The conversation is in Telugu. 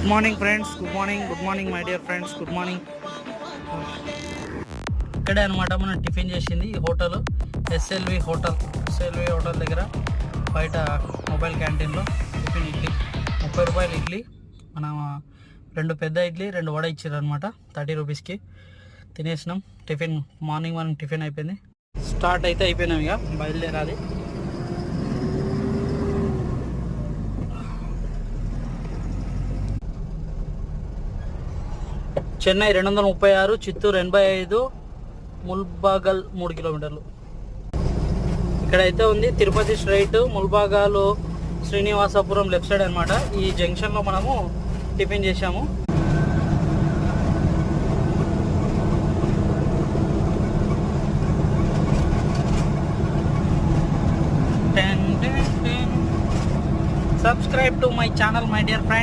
Good morning friends, good morning my dear friends, good morning. ఇక్కడే అనమాట మనం టిఫిన్ చేసింది ఈ హోటల్ ఎస్ఎల్వి హోటల్ దగ్గర బయట మొబైల్ క్యాంటీన్లో టిఫిన్ ఇడ్లీ 30 రూపాయలు ఇడ్లీ. మనం 2 పెద్ద ఇడ్లీ 2 వడ ఇచ్చారు అనమాట 30 రూపీస్కి. తినేసినాం. మార్నింగ్ టిఫిన్ అయిపోయింది. స్టార్ట్ అయితే అయిపోయినాం, ఇక బయలుదేరాలి. చెన్నై 236, చిత్తూరు 85, ముల్బాగల్ 3 కిలోమీటర్లు. ఇక్కడైతే ఉంది Tirupati straight, Mulbagal Srinivasapuram left side అనమాట. ఈ జంక్షన్లో మనము టిఫిన్ చేసాము. Subscribe to my channel, my dear friends.